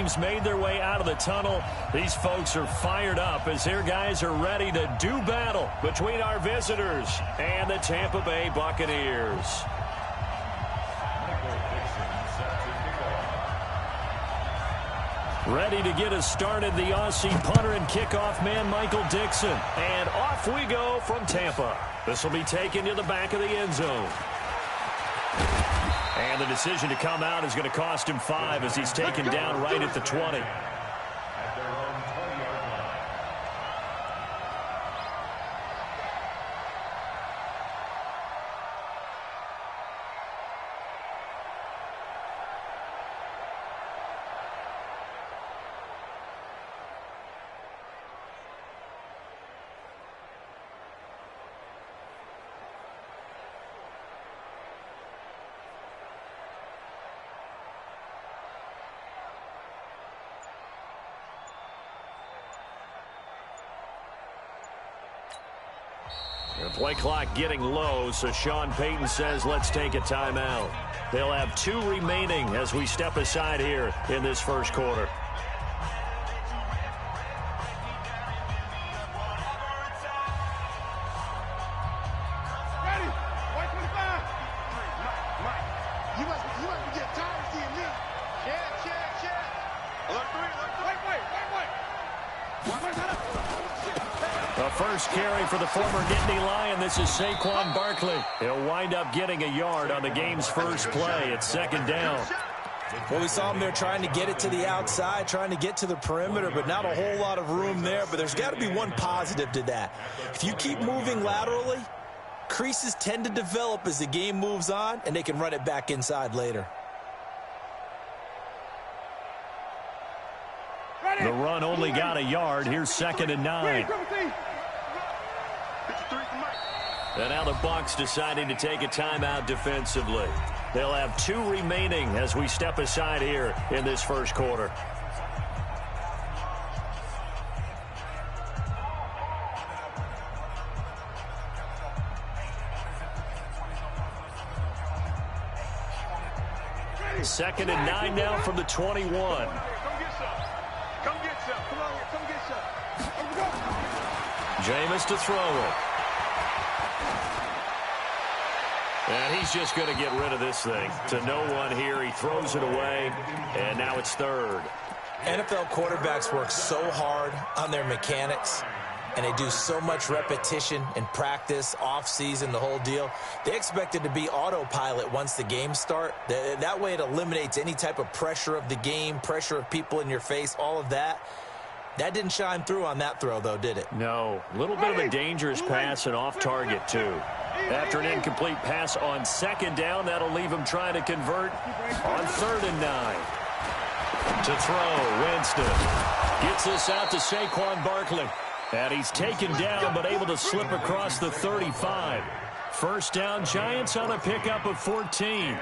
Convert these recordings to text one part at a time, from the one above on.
teams made their way out of the tunnel. These folks are fired up as their guys are ready to do battle between our visitors and the Tampa Bay Buccaneers. Ready to get us started, the Aussie punter and kickoff man, Michael Dixon. And off we go from Tampa. This will be taken to the back of the end zone. And the decision to come out is going to cost him 5 as he's taken down right at the 20. The play clock getting low, so Sean Payton says let's take a timeout. They'll have 2 remaining as we step aside here in this first quarter. Ready? 125. Mike, you must be getting tired of seeing me. Check. Look, wait. The first carry for the former Nittany Lion. This is Saquon Barkley. He'll wind up getting a yard on the game's first play. It's second down. Well, we saw him there trying to get it to the outside, trying to get to the perimeter, but not a whole lot of room there. But there's got to be one positive to that. If you keep moving laterally, creases tend to develop as the game moves on, and they can run it back inside later. The run only got a yard. Here's second and 9. And now the Bucs deciding to take a timeout defensively. They'll have 2 remaining as we step aside here in this first quarter. Second and 9 now from the 21. Come get some. Come on, come get some. Jameis to throw it. And he's just going to get rid of this thing. To no one here. He throws it away. And now it's third. NFL quarterbacks work so hard on their mechanics, and they do so much repetition in practice, off-season, the whole deal. They expect it to be autopilot once the games start. That way it eliminates any type of pressure of the game, pressure of people in your face, all of that. That didn't shine through on that throw, though, did it? No. A little bit of a dangerous pass and off target, too. After an incomplete pass on second down, that'll leave him trying to convert on 3rd and 9. To throw, Winston. Gets this out to Saquon Barkley. And he's taken down but able to slip across the 35. First down, Giants on a pickup of 14.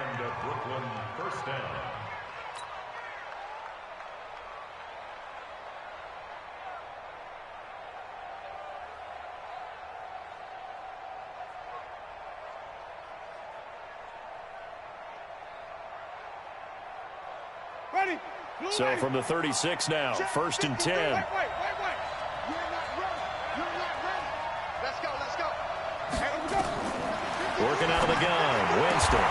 Ready? So from the 36 now, 1st and 10. Wait. You're not ready. Let's go. Here we go. Working out of the gun, Winston.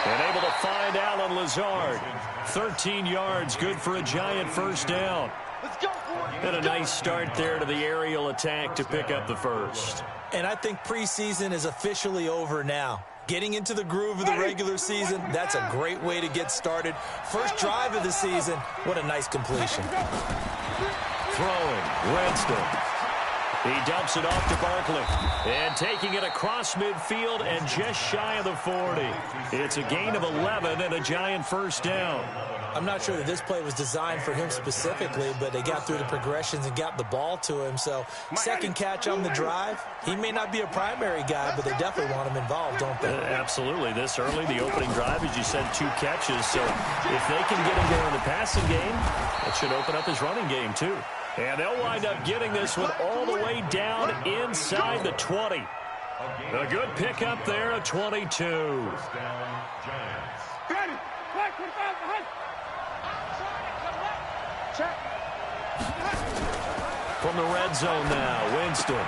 And able to find Allen Lazard. 13 yards, good for a Giant first down. Let's go. And a nice start there to the aerial attack to pick up the first. And I think preseason is officially over now. Getting into the groove of the regular season, that's a great way to get started. First drive of the season, what a nice completion. Throwing, Winston. He dumps it off to Barkley. And taking it across midfield and just shy of the 40. It's a gain of 11 and a Giant first down. I'm not sure that this play was designed for him specifically, but they got through the progressions and got the ball to him. So second catch on the drive. He may not be a primary guy, but they definitely want him involved, don't they? Absolutely. This early, the opening drive, as you said, 2 catches. So if they can get him there in the passing game, it should open up his running game too. And they'll wind up getting this one all the way down inside the 20. A good pickup there at 22. From the red zone now, Winston.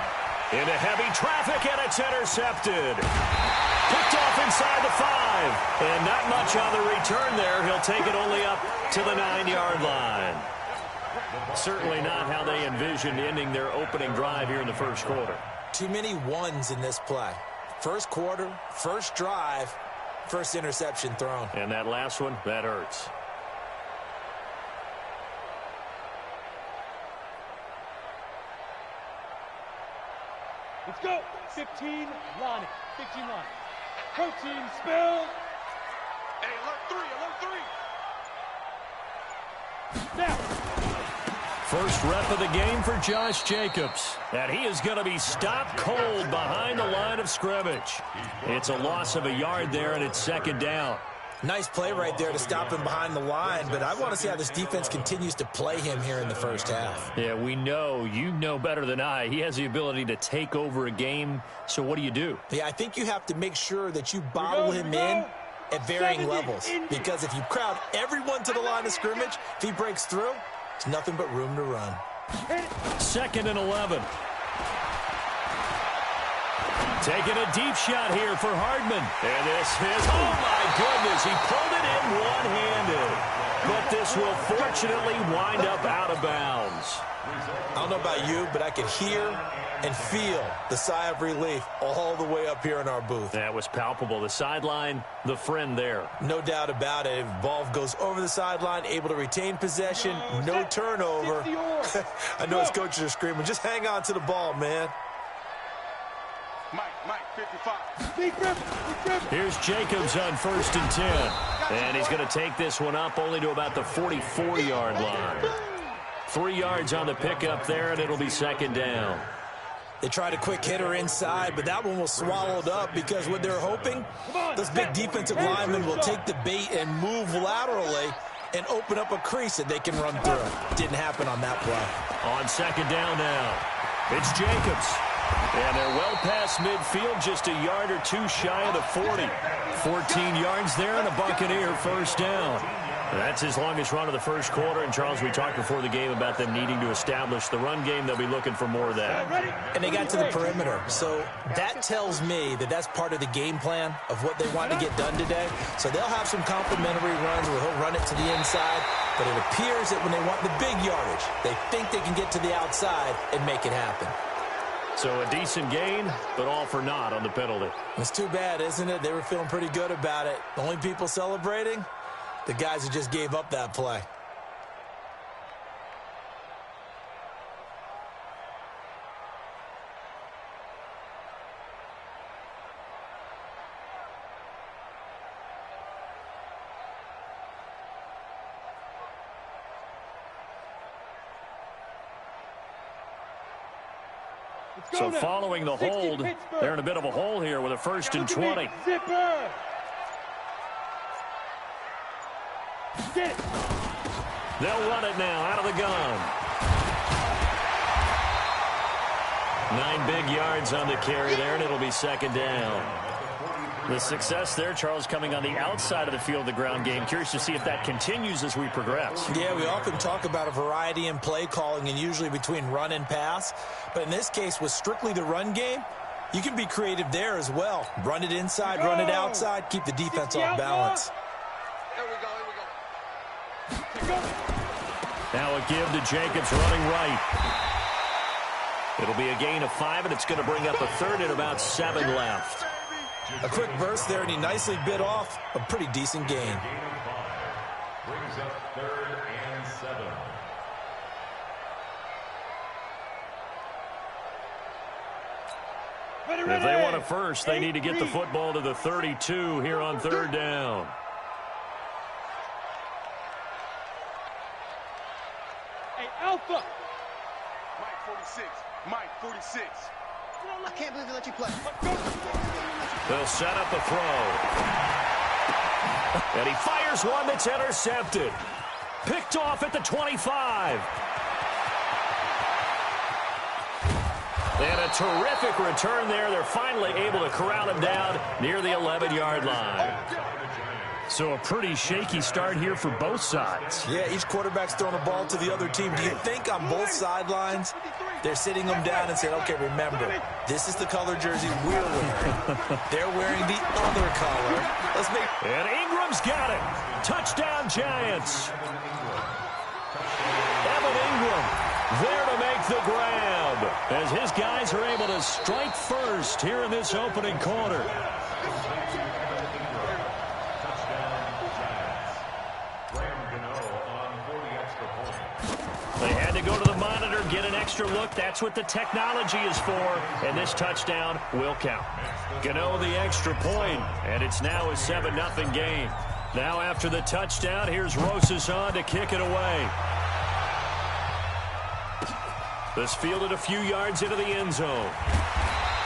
Into heavy traffic, and it's intercepted. Picked off inside the 5. And not much on the return there. He'll take it only up to the 9-yard line. Certainly not how they envisioned ending their opening drive here in the first quarter. Too many ones in this play. First quarter, first drive, first interception thrown. And that last one, that hurts. Let's go. 15 line. 15 line. Protein spill. Hey, alert 3, alert 3. Now. First rep of the game for Josh Jacobs. And he is going to be stopped cold behind the line of scrimmage. It's a loss of a yard there, and it's second down. Nice play right there to stop him behind the line, but I want to see how this defense continues to play him here in the first half. Yeah, we know. You know better than I. He has the ability to take over a game, so what do? Yeah, I think you have to make sure that you bottle him in at varying levels, because if you crowd everyone to the line of scrimmage, if he breaks through, it's nothing but room to run. 2nd and 11. Taking a deep shot here for Hardman. And this is, oh my goodness, he pulled it in one-handed. But this will fortunately wind up out of bounds. I don't know about you, but I could hear and feel the sigh of relief all the way up here in our booth. That was palpable. The sideline, the friend there. No doubt about it. If ball goes over the sideline, able to retain possession, no turnover. I know his coaches are screaming, just hang on to the ball, man. Mike, 55. Here's Jacobs on 1st and 10. And he's going to take this one up only to about the 44-yard line. 3 yards on the pickup there, and it'll be second down. They tried a quick hitter inside, but that one was swallowed up because what they're hoping, those big defensive linemen will take the bait and move laterally and open up a crease that they can run through. Didn't happen on that play. On second down now, it's Jacobs. And they're well past midfield, just a yard or two shy of the 40. 14 yards there and a Buccaneer first down. That's his longest run of the first quarter. And, Charles, we talked before the game about them needing to establish the run game. They'll be looking for more of that. And they got to the perimeter. So that tells me that that's part of the game plan of what they want to get done today. So they'll have some complimentary runs where he'll run it to the inside. But it appears that when they want the big yardage, they think they can get to the outside and make it happen. So a decent gain, but all for naught on the penalty. It's too bad, isn't it? They were feeling pretty good about it. The only people celebrating, the guys who just gave up that play. So following the hold, they're in a bit of a hole here with a 1st and 20. Zipper. They'll run it now out of the gun. 9 big yards on the carry there, and it'll be second down. The success there, Charles, coming on the outside of the field, the ground game. Curious to see if that continues as we progress. Yeah, we often talk about a variety in play calling and usually between run and pass. But in this case, with strictly the run game, you can be creative there as well. Run it inside, run it outside, keep the defense off balance. Here we go. Now a give to Jacobs running right. It'll be a gain of 5, and it's going to bring up a 3rd and about 7 left. A quick burst there, and he nicely bit off a pretty decent gain. Brings up 3rd and 7. If they want a first, they need to get the football to the 32 here on 3rd down. Hey, Alpha. Mike 46. I can't believe they let you play. They'll set up the throw. And he fires one that's intercepted. Picked off at the 25. And a terrific return there. They're finally able to corral him down near the 11-yard line. So a pretty shaky start here for both sides. Yeah, each quarterback's throwing a ball to the other team. Do you think on both sidelines they're sitting them down and saying, okay, remember, this is the color jersey we're wearing. They're wearing the other color. Let's make... And Ingram's got it. Touchdown, Giants. Evan Ingram there to make the grab as his guys are able to strike first here in this opening quarter. They had to go to the monitor, get an extra look. That's what the technology is for. And this touchdown will count. Gano the extra point, and it's now a 7-0 game. Now after the touchdown, here's Rosas on to kick it away. This fielded a few yards into the end zone.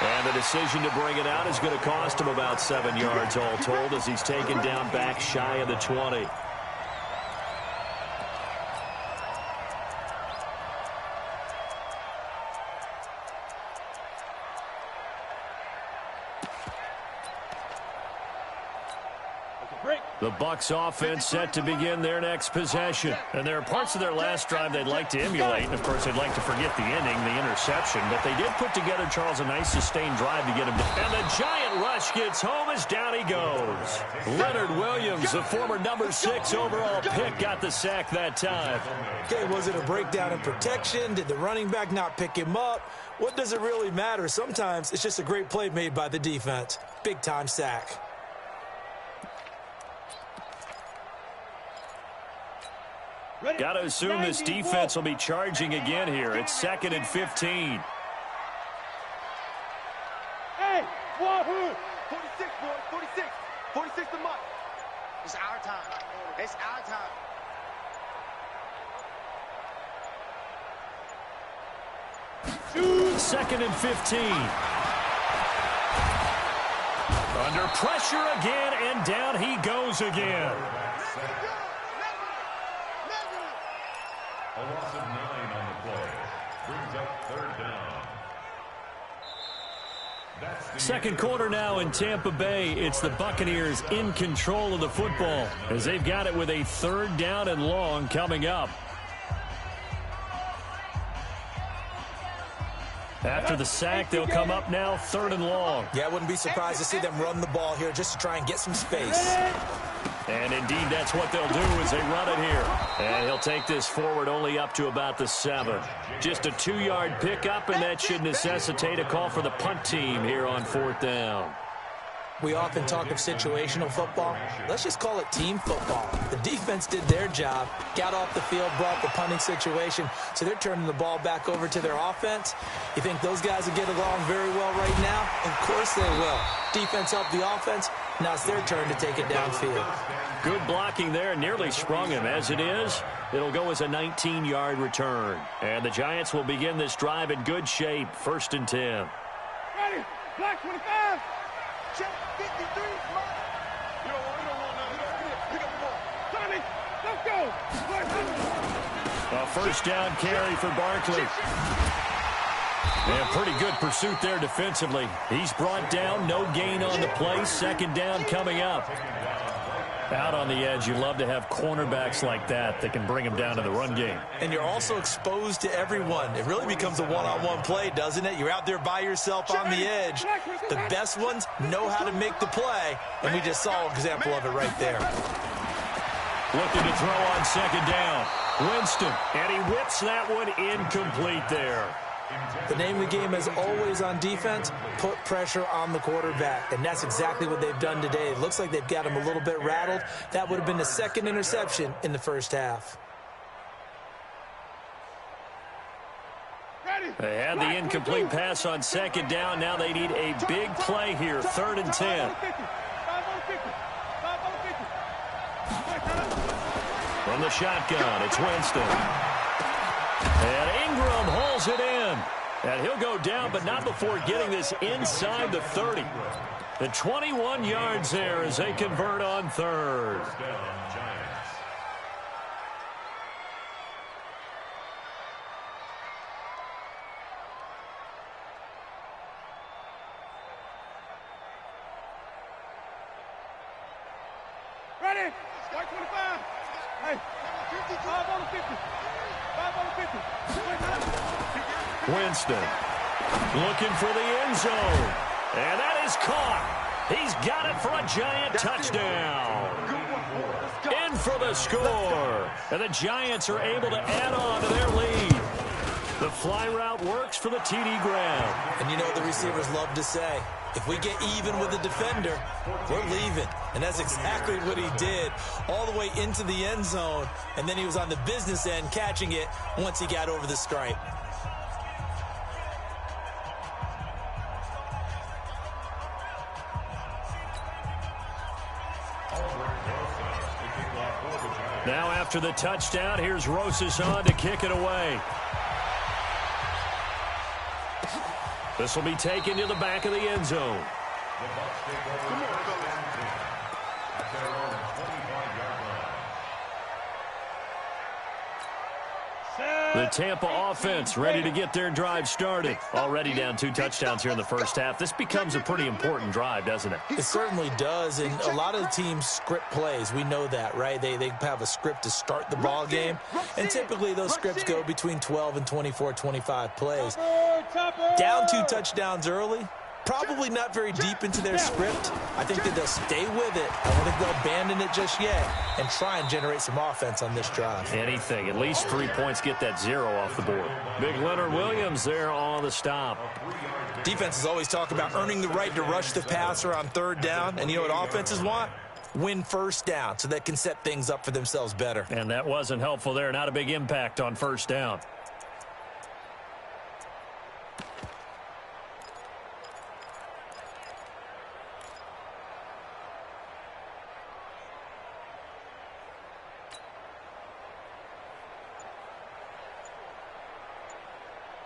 And the decision to bring it out is going to cost him about 7 yards all told as he's taken down back shy of the 20. The Bucs offense set to begin their next possession. And there are parts of their last drive they'd like to emulate. And, of course, they'd like to forget the ending, the interception. But they did put together, Charles, a nice sustained drive to get him down. And the giant rush gets home as down he goes. Leonard Williams, the former number 6 overall pick, got the sack that time. Okay, was it a breakdown in protection? Did the running back not pick him up? What does it really matter? Sometimes it's just a great play made by the defense. Big-time sack. Got to assume this defense will be charging again here. It's 2nd and 15. Hey, Wahoo! 46, boy, 46. 46 to Mike. It's our time. It's our time. Second and 15. Under pressure again, and down he goes again. A loss of 9 on the play. Brings up 3rd down. Second quarter now in Tampa Bay. It's the Buccaneers in control of the football as they've got it with a 3rd down and long coming up. After the sack, they'll come up now 3rd and long. Yeah, I wouldn't be surprised to see them run the ball here just to try and get some space. And indeed, that's what they'll do as they run it here. And he'll take this forward only up to about the 7. Just a 2-yard pickup, and that should necessitate a call for the punt team here on 4th down. We often talk of situational football. Let's just call it team football. The defense did their job, got off the field, brought the punting situation, so they're turning the ball back over to their offense. You think those guys will get along very well right now? Of course they will. Defense helped the offense. Now it's their turn to take it downfield. Good blocking there, nearly sprung him. As it is, it'll go as a 19-yard return. And the Giants will begin this drive in good shape, 1st and 10. Ready, black 25. Check 53, Mike. You don't want none. Pick up the ball. Tommy, let's go. A 1st down carry for Barkley. And pretty good pursuit there defensively. He's brought down, no gain on the play. 2nd down coming up. Out on the edge, you love to have cornerbacks like that can bring them down to the run game. And you're also exposed to everyone. It really becomes a one-on-one play, doesn't it? You're out there by yourself on the edge. The best ones know how to make the play, and we just saw an example of it right there. Looking to throw on 2nd down. Winston, and he whips that one incomplete there. The name of the game is always on defense, put pressure on the quarterback. And that's exactly what they've done today. It looks like they've got him a little bit rattled. That would have been the 2nd interception in the 1st half. They had the incomplete pass on 2nd down. Now they need a big play here, 3rd and 10. From the shotgun, it's Winston. And Ingram hauls it in. And he'll go down, but not before getting this inside the 30. The 21 yards there as they convert on 3rd. Ready, Ready? White 25. Hey, 5 on the 50. 5 on the 50. Winston looking for the end zone. And that is caught. He's got it for a giant touchdown. In for the score. And the Giants are able to add on to their lead. The fly route works for the TD grab. And you know what the receivers love to say? If we get even with the defender, we're leaving. And that's exactly what he did, all the way into the end zone. And then he was on the business end catching it once he got over the stripe. Now after the touchdown, here's Rosas on to kick it away. This will be taken to the back of the end zone. The Bucs take over at their own 25-yard line. The Tampa offense ready to get their drive started. Already down 2 touchdowns here in the first half. This becomes a pretty important drive, doesn't it? It certainly does, and a lot of the teams script plays. We know that, right? They have a script to start the ball game, and typically those scripts go between 12 and 24, 25 plays. Down 2 touchdowns early, probably not very deep into their script. I think that they'll stay with it. I don't think they'll abandon it just yet and try and generate some offense on this drive. Anything. At least 3 points, get that 0 off the board. Big Leonard Williams there on the stop. Defenses always talk about earning the right to rush the passer on 3rd down, and you know what offenses want? Win 1st down so they can set things up for themselves better. And that wasn't helpful there. Not a big impact on 1st down.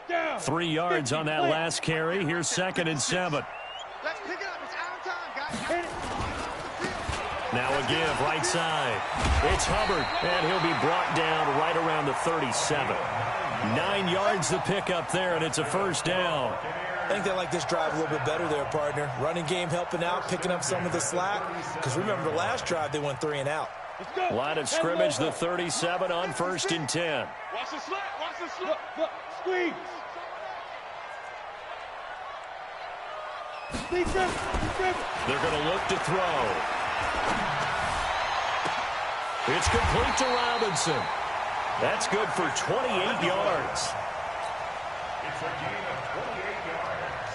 Down. 3 yards on that last carry. Here's 2nd and 7. Let's pick it up. It's out of time, guys. Now a give, right side. It's Hubbard, and he'll be brought down right around the 37. 9 yards to pick up there, and it's a 1st down. I think they like this drive a little bit better there, partner. Running game helping out, picking up some of the slack. Because remember, the last drive they went 3 and out. Line of scrimmage, the 37 on 1st and 10. Watch the slant. Watch the slant. Look, squeeze. They're going to look to throw. It's complete to Robinson. That's good for 28 yards. It's a gain of 28 yards.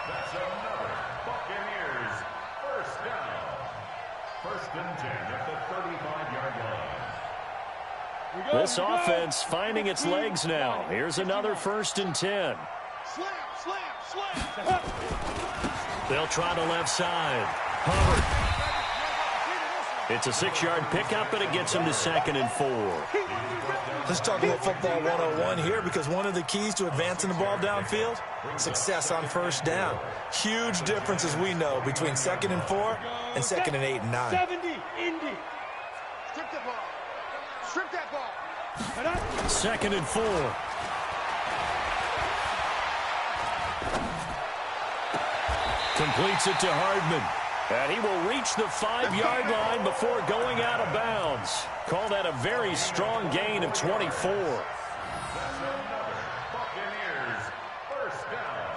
That's another Buccaneers 1st down. 1st and 10 at the 35-yard line. This offense finding its legs now. Here's another 1st and 10. Slam. They'll try the left side. Hubbard. It's a 6-yard pickup, and it gets him to 2nd and 4. Let's talk about football 101 here, because one of the keys to advancing the ball downfield, success on 1st down. Huge difference, as we know, between 2nd and 4 and 2nd and 8 and 9. 70, Indy. Strip that ball. Strip that ball. 2nd and 4. Completes it to Hardman. And he will reach the 5-yard line before going out of bounds. Call that a very strong gain of 24. That's another Buccaneers 1st down.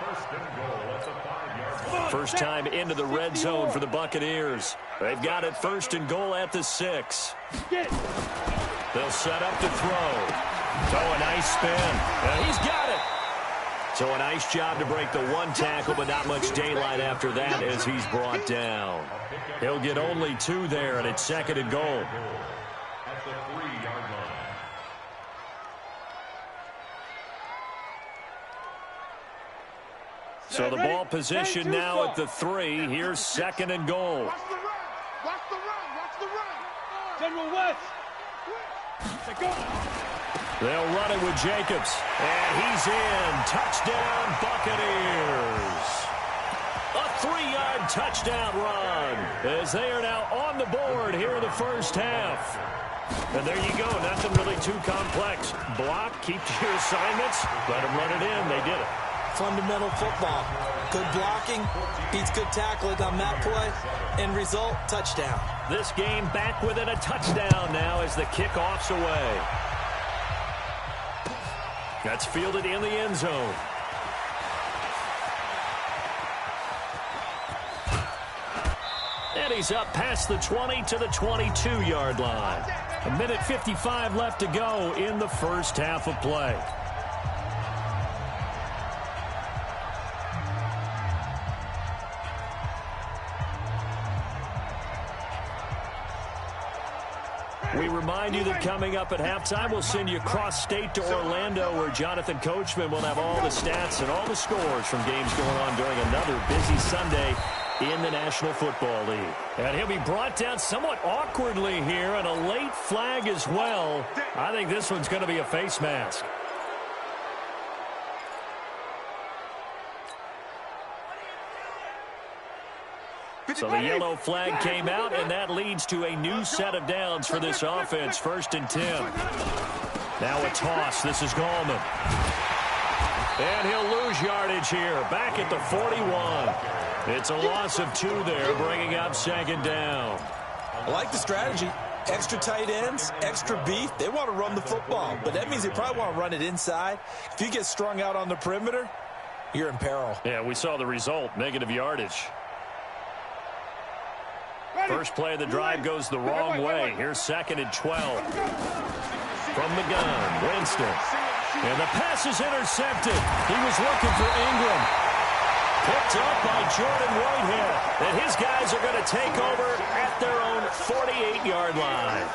1st and goal at the 5-yard line. First time into the red zone for the Buccaneers. They've got it 1st and goal at the 6. They'll set up to throw. Oh, a nice spin. And he's got it. So a nice job to break the 1 tackle, but not much daylight after that as he's brought down. He'll get only 2 there, and it's 2nd and goal. At the 3-yard line. So the ball position now at the 3. Here's 2nd and goal. Watch the run. Watch the run. Watch the run. General West. Go. They'll run it with Jacobs. And he's in. Touchdown, Buccaneers. A 3-yard touchdown run as they are now on the board here in the first half. And there you go. Nothing really too complex. Block, keep to your assignments, let them run it in. They did it. fundamental football. Good blocking beats good tackling on that play. End result, touchdown. This game back within a touchdown now as the kickoff's away. That's fielded in the end zone. And he's up past the 20 to the 22-yard line. 1:55 left to go in the first half of play. We remind you that coming up at halftime, we'll send you cross-state to Orlando, where Jonathan Coachman will have all the stats and all the scores from games going on during another busy Sunday in the National Football League. And he'll be brought down somewhat awkwardly here, and a late flag as well. I think this one's going to be a face mask. So the yellow flag came out, and that leads to a new set of downs for this offense. 1st and 10. Now a toss. This is Gallman. And he'll lose yardage here. Back at the 41. It's a loss of 2 there, bringing up 2nd down. I like the strategy. Extra tight ends, extra beef. They want to run the football, but that means they probably want to run it inside. If you get strung out on the perimeter, you're in peril. Yeah, we saw the result, negative yardage. First play of the drive goes the wrong way. Here's 2nd and 12. From the gun, Winston. And the pass is intercepted. He was looking for Ingram. Picked up by Jordan Whitehead. And his guys are going to take over at their own 48-yard line.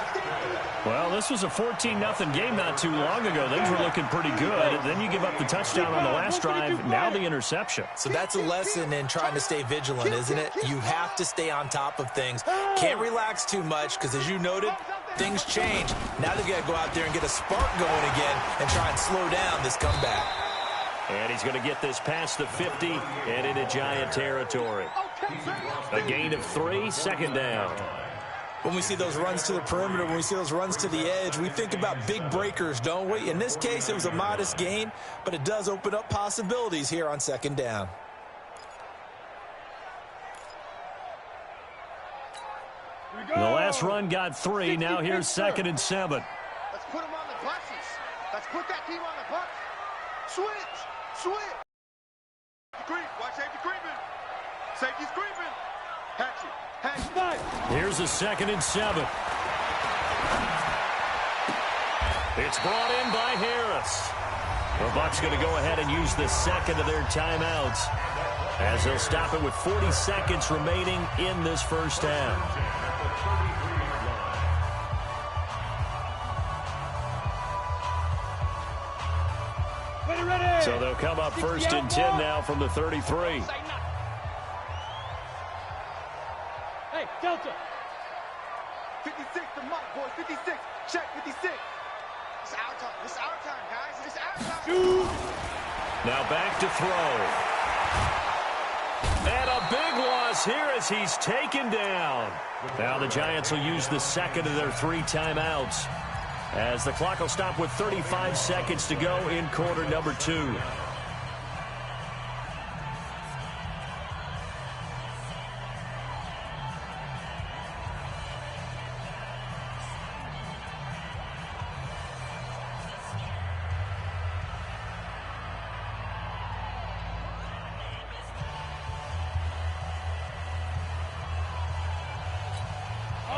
Well, this was a 14-0 game not too long ago. Things were looking pretty good. Then you give up the touchdown on the last drive. Now the interception. So that's a lesson in trying to stay vigilant, isn't it? You have to stay on top of things. Can't relax too much because, as you noted, things change. Now they've got to go out there and get a spark going again and try and slow down this comeback. And he's going to get this past the 50 and into Giant territory. A gain of 3, 2nd down. When we see those runs to the perimeter, when we see those runs to the edge, we think about big breakers, don't we? In this case, it was a modest gain, but it does open up possibilities here on 2nd down. The last run got 3. Now here's 2nd and 7. Let's put them on the buses. Let's put that team on the bus. Switch. Switch. Green. Watch safety creeping. Safety's creeping. Hatchet. Here's a 2nd and 7. It's brought in by Harris. The Bucs going to go ahead and use the 2nd of their timeouts as they'll stop it with 40 seconds remaining in this first half. So they'll come up 1st and 10 now from the 33. Hey, Delta. 56 to Mike, boys. 56. Check 56. It's our time. It's our time, guys. It's our time. Now back to throw. And a big loss here as he's taken down. Now the Giants will use the 2nd of their 3 timeouts, as the clock will stop with 35 seconds to go in quarter number 2.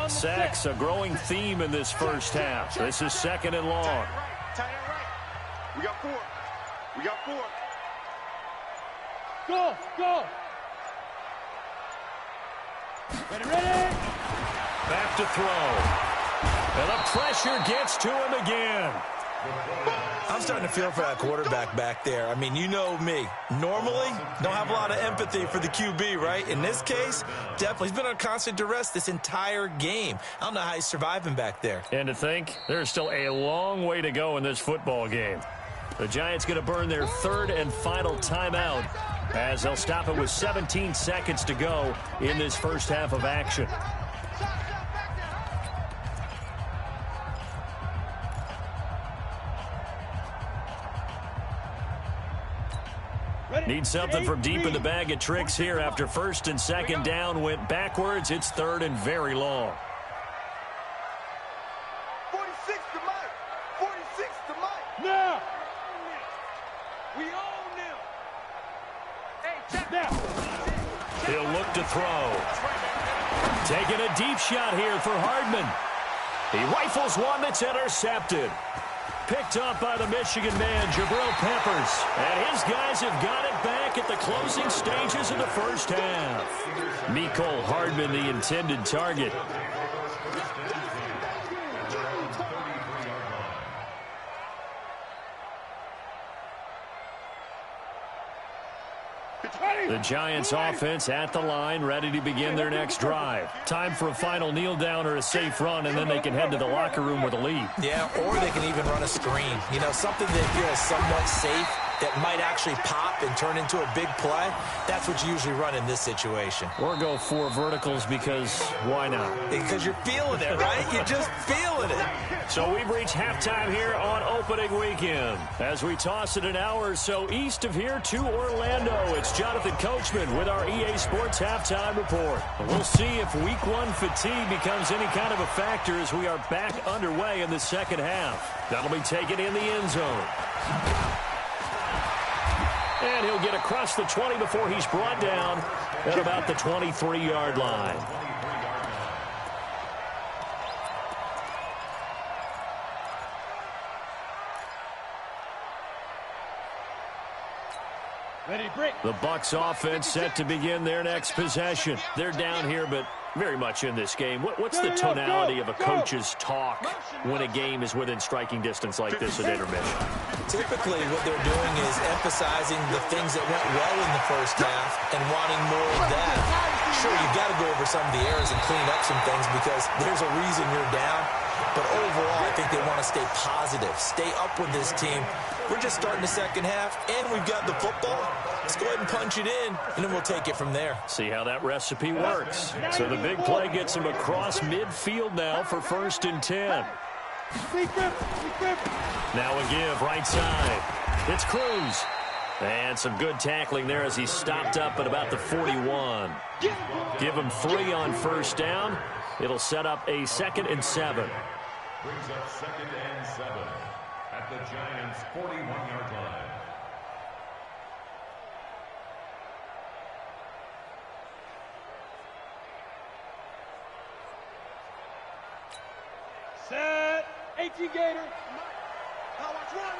Sacks, a growing theme in this first half. This is 2nd and long. Tight end right. We got 4. We got 4. Go, go. Ready. Back to throw. And the pressure gets to him again. I'm starting to feel for that quarterback back there. I mean, you know me. Normally, don't have a lot of empathy for the QB, right? In this case, definitely. He's been on constant duress this entire game. I don't know how he's surviving back there. And to think, there's still a long way to go in this football game. The Giants going to burn their 3rd and final timeout as they'll stop it with 17 seconds to go in this first half of action. Need something from deep in the bag of tricks here after first and second down went backwards. It's third and very long. 46 to Mike. 46 to Mike. Now. We own them. Hey, check Now. He'll look to throw. Taking a deep shot here for Hardman. He rifles one that's intercepted. Picked up by the Michigan man, Jabril Peppers. And his guys have got it back at the closing stages of the first half. Mecole Hardman, the intended target. The Giants offense at the line, ready to begin their next drive. Time for a final kneel down or a safe run, and then they can head to the locker room with a lead. Yeah, or they can even run a screen. You know, something they feel is somewhat safe that might actually pop and turn into a big play. That's what you usually run in this situation. Or go 4 verticals because why not? Because you're feeling it, right? You're just feeling it. So we've reached halftime here on opening weekend. As we toss it an hour or so east of here to Orlando, it's Jonathan Coachman with our EA Sports Halftime Report. We'll see if Week 1 fatigue becomes any kind of a factor as we are back underway in the second half. That'll be taken in the end zone. And he'll get across the 20 before he's brought down at about the 23-yard line. Ready, break. The Bucs offense set to begin their next possession. They're down here, but very much in this game. What's the tonality of a coach's talk when a game is within striking distance like this at intermission? Typically, what they're doing is emphasizing the things that went well in the first half and wanting more of that. Sure, you've got to go over some of the errors and clean up some things because there's a reason you're down. But overall, I think they want to stay positive, stay up with this team. We're just starting the second half, and we've got the football. Let's go ahead and punch it in, and then we'll take it from there. See how that recipe works. So the big play gets him across midfield now for first and 10. Now a give right side. It's Cruz. And some good tackling there as he stopped up at about the 41. Give him 3 on first down. It'll set up a 2nd and 7. Brings up 2nd and 7 at the Giants' 41-yard line. Set. 18 Gator. Now watch one.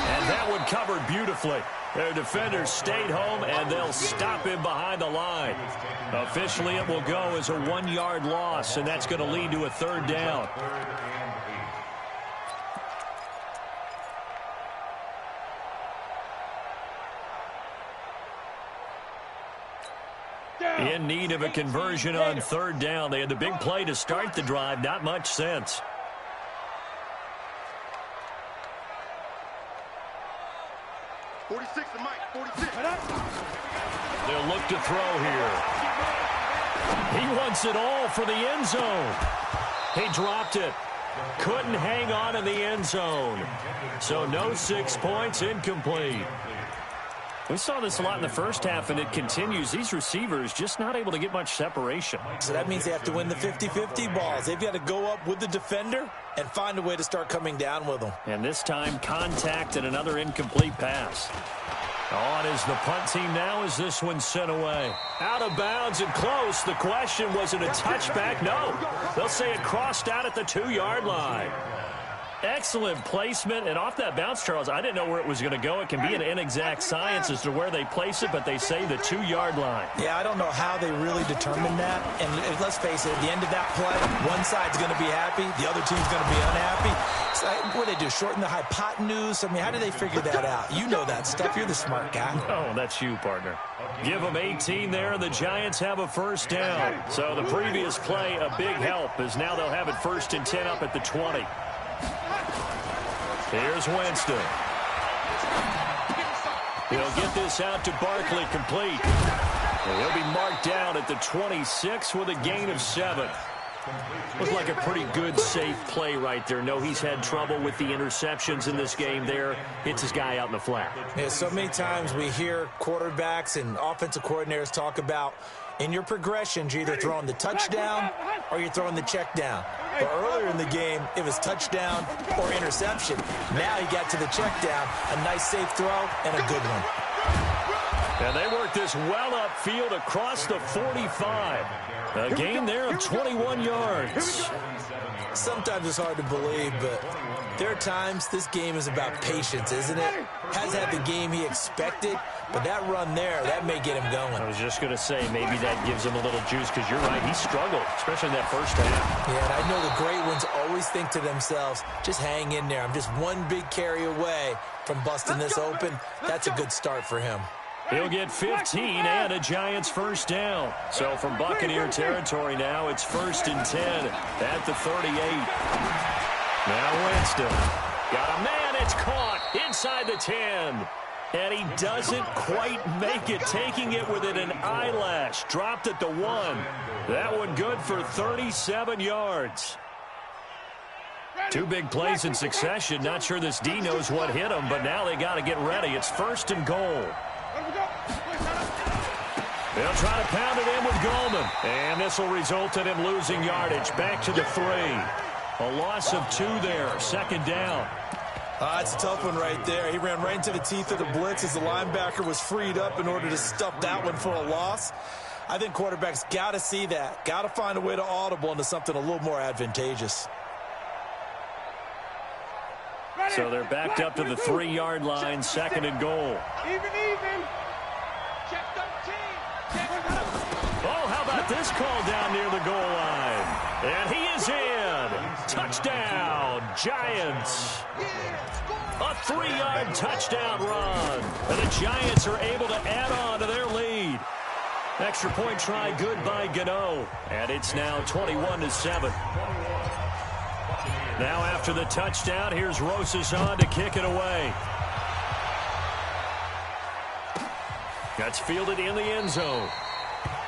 And that one covered beautifully. Their defenders stayed home, and they'll stop him behind the line. Officially, it will go as a 1-yard loss, and that's going to lead to a 3rd down. In need of a conversion on 3rd down. They had the big play to start the drive. Not much sense. To Mike, 46. They'll look to throw here. He wants it all for the end zone. He dropped it. Couldn't hang on in the end zone. So no 6 points, incomplete. We saw this a lot in the first half, and it continues. These receivers just not able to get much separation. So that means they have to win the 50-50 balls. They've got to go up with the defender and find a way to start coming down with them. And this time, contact and another incomplete pass. On is the punt team now as this one sent away. Out of bounds and close. The question, was it a touchback? No. They'll say it crossed out at the 2-yard line. Excellent placement, and off that bounce, Charles, I didn't know where it was going to go. It can be an inexact science as to where they place it, but they say the 2-yard line. Yeah, I don't know how they really determined that. And let's face it, at the end of that play, one side's going to be happy, the other team's going to be unhappy. So what do they do, shorten the hypotenuse? I mean, how do they figure that out? You know that stuff. You're the smart guy. Oh, that's you, partner. Give them 18 there, and the Giants have a 1st down. So the previous play, a big help, as now they'll have it 1st and 10 up at the 20. Here's Winston. He'll get this out to Barkley, complete. And he'll be marked down at the 26 with a gain of 7. Looks like a pretty good, safe play right there. No, he's had trouble with the interceptions in this game there. Hits his guy out in the flat. Yeah, so many times we hear quarterbacks and offensive coordinators talk about in your progressions, you're either throwing the touchdown or you're throwing the check down. But earlier in the game, it was touchdown or interception. Now he got to the check down, a nice safe throw, and a good one. And they work this well upfield across the 45. A gain there of 21 yards. Sometimes it's hard to believe, but there are times this game is about patience, isn't it? Hasn't had the game he expected, but that run there, that may get him going. I was just going to say, maybe that gives him a little juice, because you're right, he struggled, especially in that first half. Yeah, and I know the great ones always think to themselves, just hang in there. I'm just one big carry away from busting this open. That's a good start for him. He'll get 15 and a Giants first down. So from Buccaneer territory now, it's 1st and 10 at the 38. Now Winston. Got a man, it's caught inside the 10. And he doesn't quite make it, taking it within an eyelash. Dropped at the 1. That one good for 37 yards. Two big plays in succession. Not sure this D knows what hit him, but now they got to get ready. It's 1st and goal. They'll try to pound it in with Goldman. And this will result in him losing yardage. Back to the 3. A loss of 2 there. 2nd down. It's a tough one right there. He ran right into the teeth of the blitz as the linebacker was freed up in order to stuff that one for a loss. I think quarterbacks got to see that. Got to find a way to audible into something a little more advantageous. So they're backed up to the 3-yard line, 2nd and goal. Even. Check 13. Oh, how about this call down near the goal line? And he is in. Touchdown, Giants. A 3-yard touchdown run. And the Giants are able to add on to their lead. Extra point try good by Gano. And it's now 21-7. Now after the touchdown, here's Rosas on to kick it away. That's fielded in the end zone.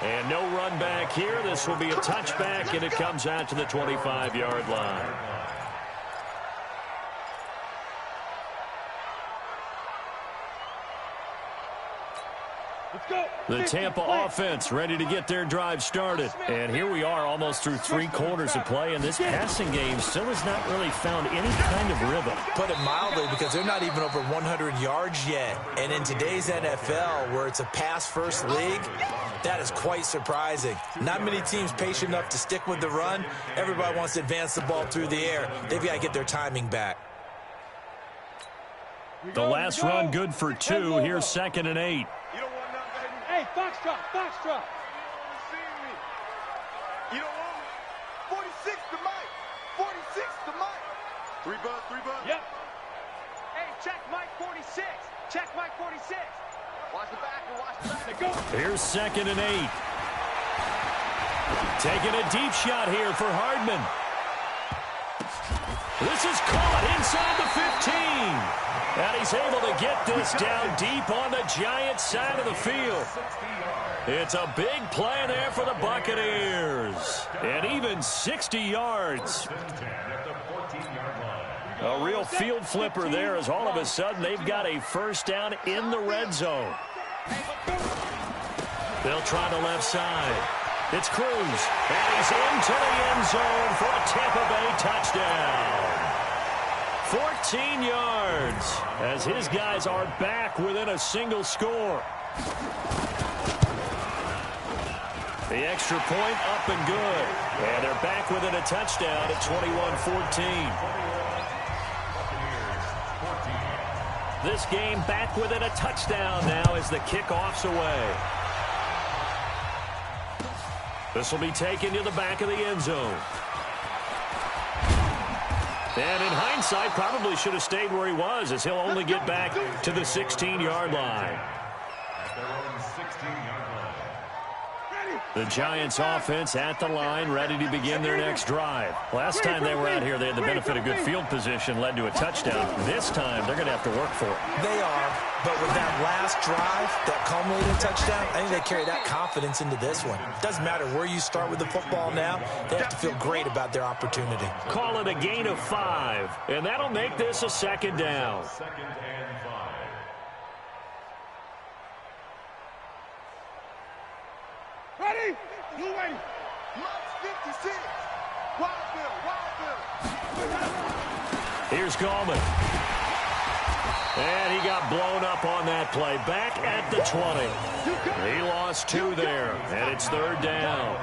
And no run back here. This will be a touchback, and it comes out to the 25-yard line. The Tampa offense ready to get their drive started. And here we are almost through 3 quarters of play, and this passing game still has not really found any kind of rhythm. Put it mildly, because they're not even over 100 yards yet. And in today's NFL, where it's a pass-first league, that is quite surprising. Not many teams patient enough to stick with the run. Everybody wants to advance the ball through the air. They've got to get their timing back. The last run good for 2. Here's 2nd and 8. Hey, Foxtrot. You don't want me? 46 to Mike. 46 to Mike. 3 bucks. Yep. Hey, check Mike 46. Check Mike 46. Watch the back and watch the back. They go. Here's 2nd and 8. Taking a deep shot here for Hardman. This is caught inside the 15. And he's able to get this down deep on the Giants side of the field. It's a big play there for the Buccaneers. And even 60 yards. A real field flipper there, as all of a sudden they've got a first down in the red zone. They'll try the left side. It's Cruz. And he's into the end zone for a Tampa Bay touchdown. 14 yards as his guys are back within a single score. The extra point up and good. And they're back within a touchdown at 21-14. This game back within a touchdown now as the kickoff's away. This will be taken to the back of the end zone. And in hindsight, probably should have stayed where he was, as he'll only get back to the 16-yard line. The Giants offense at the line, ready to begin their next drive. Last time they were out here, they had the benefit of good field position, led to a touchdown. This time, they're going to have to work for it. They are, but with that last drive, that culminating touchdown, I think they carry that confidence into this one. Doesn't matter where you start with the football now, they have to feel great about their opportunity. Call it a gain of 5, and that'll make this a second down. Second and 5. Ready? You ready? Lots 56. Wild Bill. Here's Gallman. And he got blown up on that play. Back at the 20. He lost 2 there, and it's third down.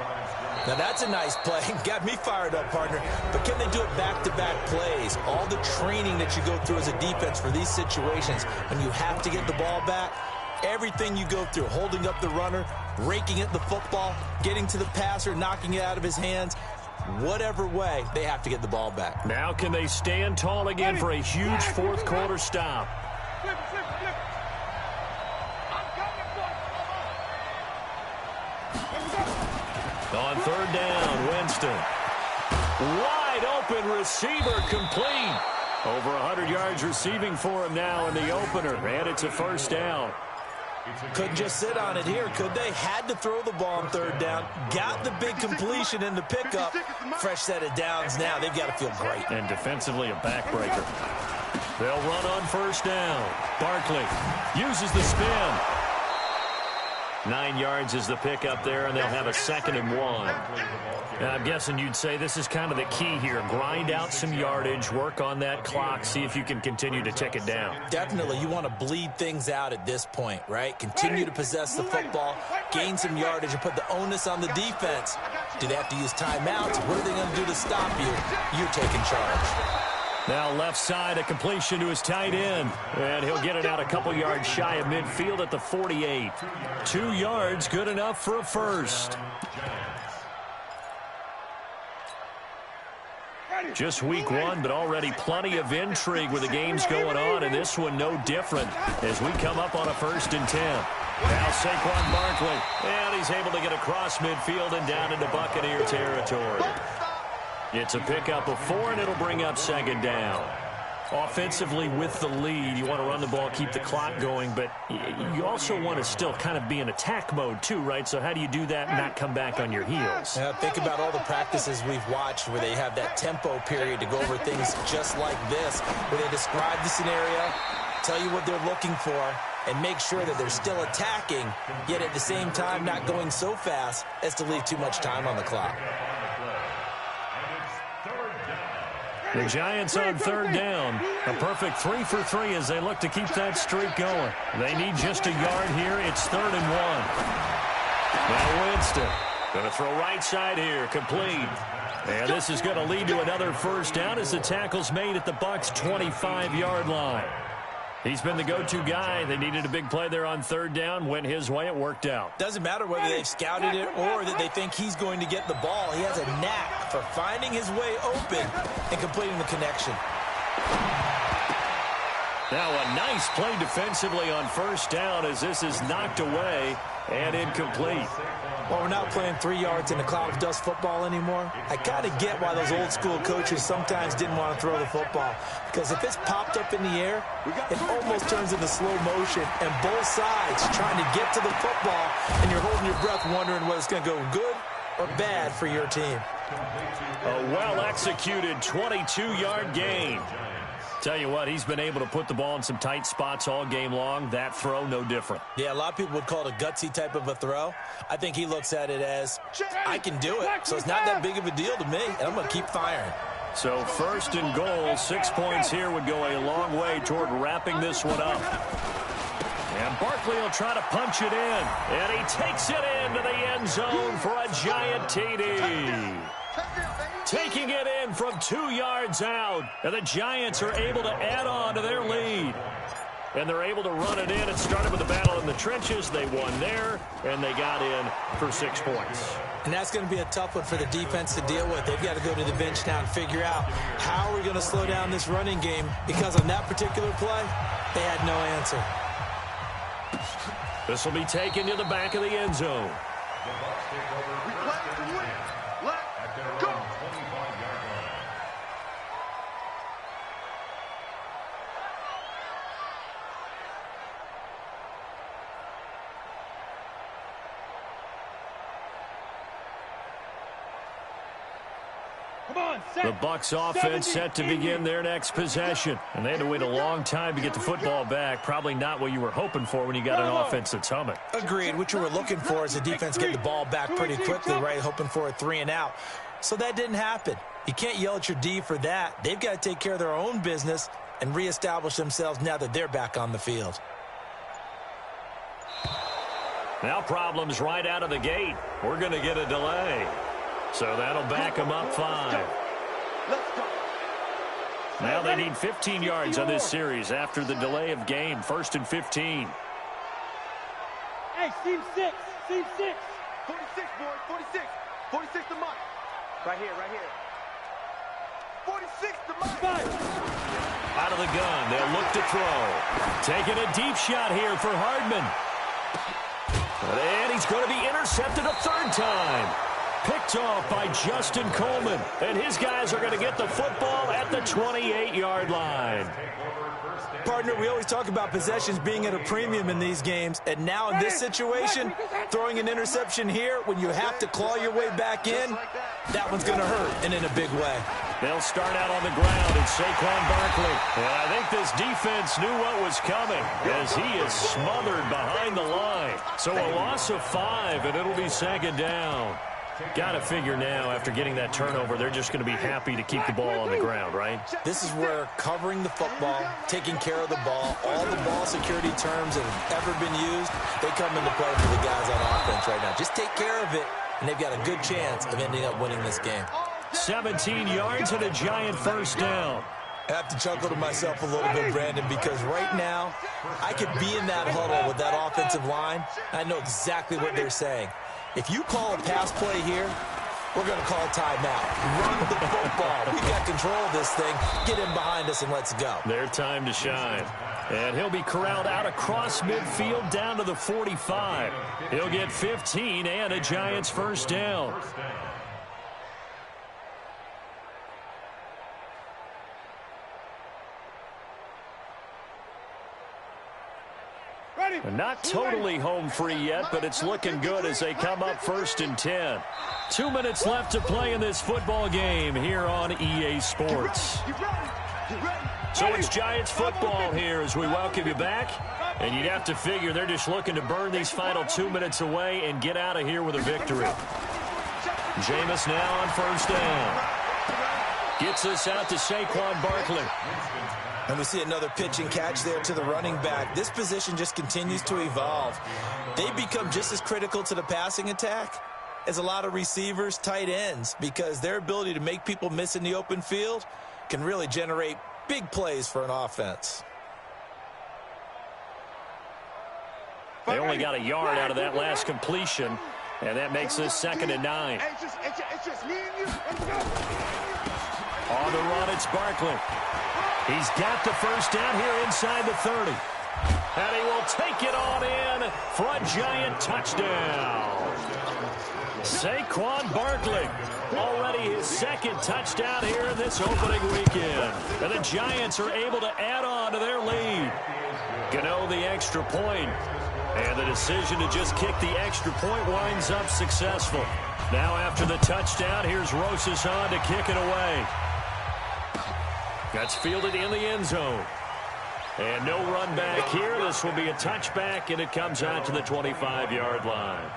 Now, that's a nice play. Got me fired up, partner. But can they do it back-to-back plays? All the training that you go through as a defense for these situations, when you have to get the ball back, everything you go through, holding up the runner, raking at the football, getting to the passer, knocking it out of his hands, whatever way, they have to get the ball back. Now can they stand tall again for a huge fourth quarter stop? Flip, flip, flip. I'm coming, On third down, Winston. Wide open receiver, complete. Over 100 yards receiving for him now in the opener, and it's a first down. Couldn't just sit on it here, could they? Had to throw the ball on third down. Got the big completion in the pickup. Fresh set of downs now. They've got to feel great. And defensively a backbreaker. They'll run on first down. Barkley uses the spin. 9 yards is the pickup there, and they'll have a 2nd and 1. And I'm guessing you'd say this is kind of the key here. Grind out some yardage, work on that clock, see if you can continue to tick it down. Definitely. You want to bleed things out at this point, right? Continue to possess the football, gain some yardage, and put the onus on the defense. Do they have to use timeouts? What are they going to do to stop you? You're taking charge. Now left side, a completion to his tight end. And he'll get it out a couple yards shy of midfield at the 48. 2 yards, good enough for a first. Just week 1, but already plenty of intrigue with the games going on, and this one no different as we come up on a 1st and 10. Now Saquon Barkley, and he's able to get across midfield and down into Buccaneer territory. It's a pickup of 4, and it'll bring up 2nd down. Offensively with the lead, you want to run the ball, keep the clock going, but you also want to still kind of be in attack mode too, right? So how do you do that and not come back on your heels? Think about all the practices we've watched where they have that tempo period to go over things just like this, where they describe the scenario, tell you what they're looking for, and make sure that they're still attacking, yet at the same time not going so fast as to leave too much time on the clock. The Giants on third down. A perfect 3 for 3 as they look to keep that streak going. They need just a yard here. It's 3rd and 1. Now Winston going to throw right side here. Complete. And this is going to lead to another first down as the tackle's made at the Bucs' 25-yard line. He's been the go-to guy. They needed a big play there on third down. Went his way. It worked out. Doesn't matter whether they've scouted it or that they think he's going to get the ball. He has a knack for finding his way open and completing the connection. Now a nice play defensively on first down as this is knocked away and incomplete. Well, we're not playing 3 yards in a cloud of dust football anymore. I kind of get why those old school coaches sometimes didn't want to throw the football. Because if it's popped up in the air, it almost turns into slow motion. And both sides trying to get to the football, and you're holding your breath wondering whether it's going to go good or bad for your team. A well-executed 22-yard gain. Tell you what, he's been able to put the ball in some tight spots all game long. That throw, no different. Yeah, a lot of people would call it a gutsy type of a throw. I think he looks at it as, I can do it, so it's not that big of a deal to me, and I'm going to keep firing. So 1st and goal, 6 points here would go a long way toward wrapping this one up. And Barkley will try to punch it in, and he takes it into the end zone for a giant TD. Taking it in from 2 yards out, and the Giants are able to add on to their lead. And they're able to run it in. It started with a battle in the trenches. They won there, and they got in for 6 points. And that's going to be a tough one for the defense to deal with. They've got to go to the bench now and figure out how are we going to slow down this running game, because on that particular play, they had no answer. This will be taken to the back of the end zone. at their own 25-yard line. The Bucs offense set to begin their next possession. And they had to wait a long time to get the football back. Probably not what you were hoping for when you got an offense that's humming. Agreed. What you were looking for is the defense getting the ball back pretty quickly, right? Hoping for a 3-and-out. So that didn't happen. You can't yell at your D for that. They've got to take care of their own business and reestablish themselves now that they're back on the field. Now problems right out of the gate. We're going to get a delay. So that'll back them up 5. Now they need 15 yards on this series after the delay of game. 1st and 15. Hey, team 6. Team 6. 46, boys. 46. 46 to Mike. Right here, right here. 46 to Mike. Out of the gun. They'll look to throw. Taking a deep shot here for Hardman. And he's going to be intercepted a 3rd time. Picked off by Justin Coleman. And his guys are going to get the football at the 28-yard line. Partner, we always talk about possessions being at a premium in these games. And now in this situation, throwing an interception here when you have to claw your way back in, that one's going to hurt, and in a big way. They'll start out on the ground, and Saquon Barkley. And I think this defense knew what was coming as he is smothered behind the line. So a loss of 5, and it'll be 2nd down. Got to figure now, after getting that turnover, they're just going to be happy to keep the ball on the ground, right? This is where covering the football, taking care of the ball, all the ball security terms that have ever been used, they come into play for the guys on offense right now. Just take care of it, and they've got a good chance of ending up winning this game. 17 yards and a giant 1st down. I have to chuckle to myself a little bit, Brandon, because right now I could be in that huddle with that offensive line. I know exactly what they're saying. If you call a pass play here, we're going to call a timeout. Run the football. We've got control of this thing. Get in behind us and let's go. Their time to shine. And he'll be corralled out across midfield down to the 45. He'll get 15 and a Giants 1st down. Not totally home free yet, but it's looking good as they come up 1st and 10. 2 minutes left to play in this football game here on EA Sports. So it's Giants football here as we welcome you back. And you'd have to figure they're just looking to burn these final 2 minutes away and get out of here with a victory. Jameis now on 1st down. Gets us out to Saquon Barkley. And we see another pitch and catch there to the running back. This position just continues to evolve. They become just as critical to the passing attack as a lot of receivers, tight ends, because their ability to make people miss in the open field can really generate big plays for an offense. They only got a yard out of that last completion, and that makes this 2nd and 9. It's just me and you. Let's go. On the run, it's Barkley. He's got the 1st down here inside the 30. And he will take it on in for a Giant touchdown. Saquon Barkley, already his 2nd touchdown here in this opening weekend. And the Giants are able to add on to their lead. Gano the extra point. And the decision to just kick the extra point winds up successful. Now after the touchdown, here's Rosas on to kick it away. That's fielded in the end zone. And no run back here. This will be a touchback, and it comes out to the 25-yard line.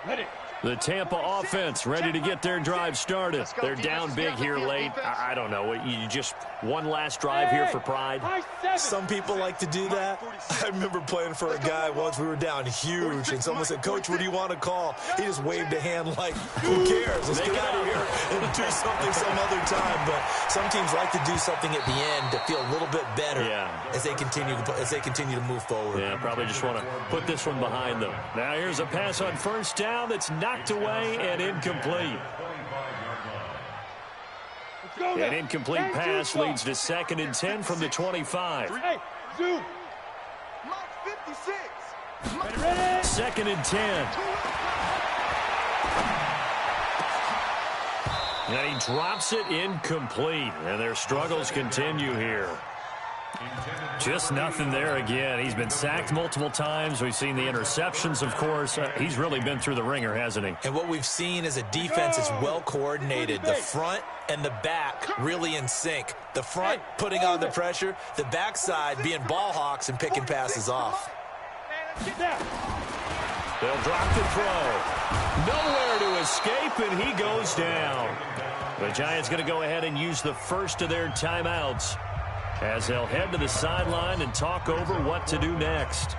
Ready. The Tampa offense ready to get their drive started. They're down big here late. I don't know. You just one last drive here for pride. Some people like to do that. I remember playing for a guy once. We were down huge, and someone said, "Coach, what do you want to call?" He just waved a hand like, "Who cares? Let's get out of here and do something some other time." But some teams like to do something at the end to feel a little bit better as they continue to move forward. Yeah, probably just want to put this one behind them. Now here's a pass on 1st down that's knocked away and incomplete. Let's go, An incomplete pass leads to 2nd and 10 from the 25. Hey, zoom. Mike 56. Ready? 2nd and 10. And he drops it incomplete. And their struggles continue here. Just nothing there again. He's been sacked multiple times. We've seen the interceptions, of course. He's really been through the ringer, hasn't he? And what we've seen is a defense that's well coordinated. The front and the back really in sync. The front putting on the pressure, the backside being ball hawks and picking passes off. Get down. They'll drop the throw. Nowhere to escape, and he goes down. The Giants going to go ahead and use the first of their timeouts as they'll head to the sideline and talk over what to do next.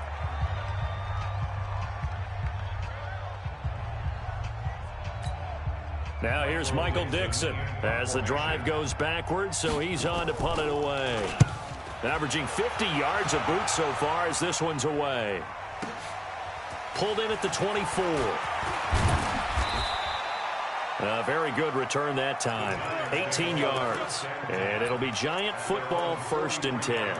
Now here's Michael Dixon as the drive goes backwards, so he's on to punt it away. Averaging 50 yards a boot so far as this one's away. Pulled in at the 24. A very good return that time. 18 yards. And it'll be Giant football, 1st and 10.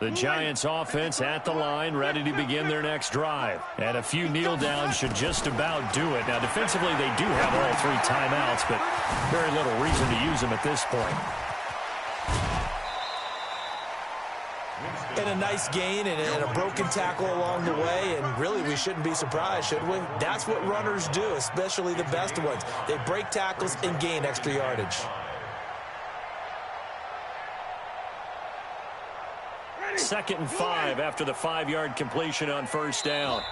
The Giants offense at the line, ready to begin their next drive. And a few kneel downs should just about do it. Now, defensively, they do have all 3 timeouts, but very little reason to use them at this point. And a nice gain and a broken tackle along the way, and really we shouldn't be surprised, should we? That's what runners do, especially the best ones. They break tackles and gain extra yardage. Second and 5 after the 5-yard completion on 1st down.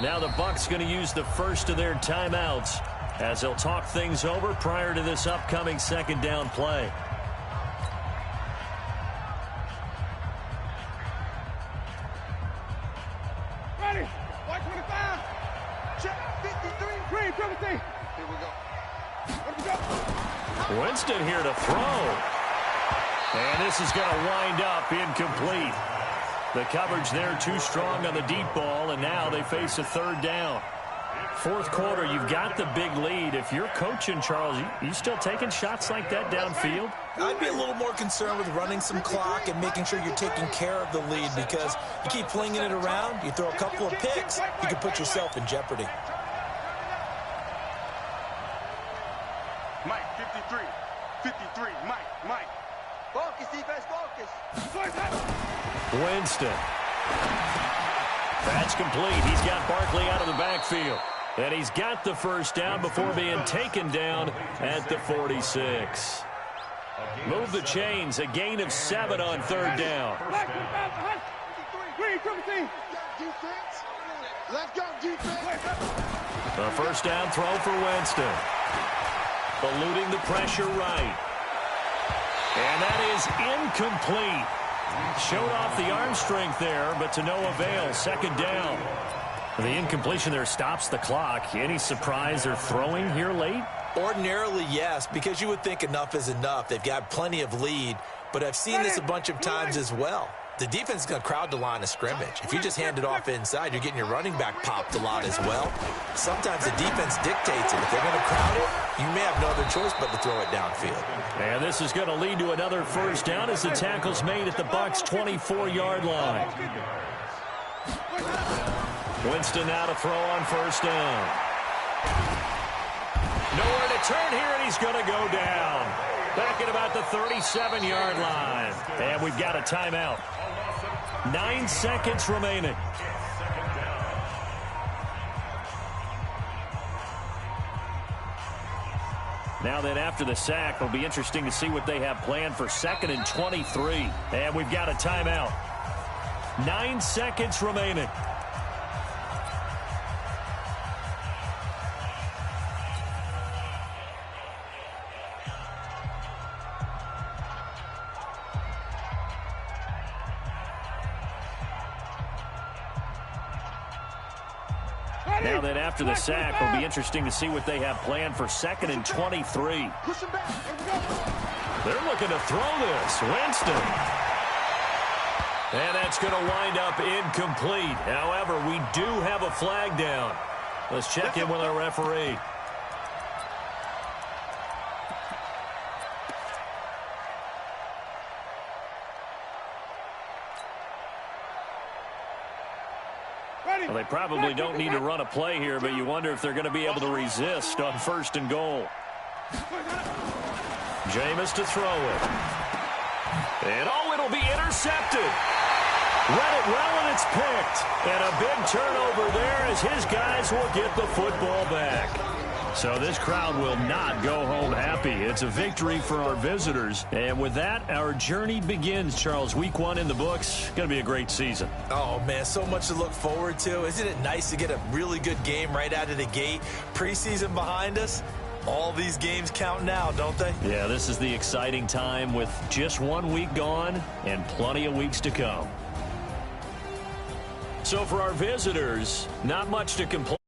Now the Bucs going to use the first of their timeouts as they'll talk things over prior to this upcoming 2nd down play. Ready. White 25. Check 53. Green 17. Here we go. Let me go. Winston here to throw. And this is going to wind up incomplete. The coverage there too strong on the deep ball, and now they face a 3rd down. 4th quarter, you've got the big lead. If you're coaching, Charles, you still taking shots like that downfield? I'd be a little more concerned with running some clock and making sure you're taking care of the lead, because you keep flinging it around, you throw a couple of picks, you can put yourself in jeopardy. Mike 53. 53. Mike. Focus, defense, focus. Winston. That's complete. He's got Barkley out of the backfield. And he's got the 1st down before being taken down at the 46. Move the chains. A gain of 7 on 3rd down. Green 17. Let's go, defense. A 1st down throw for Winston. Eluding the pressure right. And that is incomplete. Showed off the arm strength there, but to no avail. 2nd down. The incompletion there stops the clock. Any surprise they're throwing here late? Ordinarily, yes, because you would think enough is enough. They've got plenty of lead, but I've seen this a bunch of times as well. The defense is going to crowd the line of scrimmage. If you just hand it off inside, you're getting your running back popped a lot as well. Sometimes the defense dictates it. If they're going to crowd it, you may have no other choice but to throw it downfield. And this is going to lead to another 1st down as the tackle's made at the Bucs' 24-yard line. Winston now to throw on 1st down. Nowhere to turn here, and he's going to go down. Back at about the 37-yard line. And we've got a timeout. 9 seconds remaining. Now then, after the sack, it'll be interesting to see what they have planned for 2nd and 23. And we've got a timeout. 9 seconds remaining. Now then, after the sack, it'll be interesting to see what they have planned for 2nd and 23. They're looking to throw this. Winston. And that's going to wind up incomplete. However, we do have a flag down. Let's check in with our referee. Well, they probably don't need to run a play here, but you wonder if they're going to be able to resist on 1st and goal. Jameis to throw it. And, oh, it'll be intercepted. Read it well, and it's picked. And a big turnover there as his guys will get the football back. So this crowd will not go home happy. It's a victory for our visitors. And with that, our journey begins, Charles. Week 1 in the books. Going to be a great season. Oh, man, so much to look forward to. Isn't it nice to get a really good game right out of the gate? Preseason behind us. All these games count now, don't they? Yeah, this is the exciting time with just 1 week gone and plenty of weeks to come. So for our visitors, not much to complain.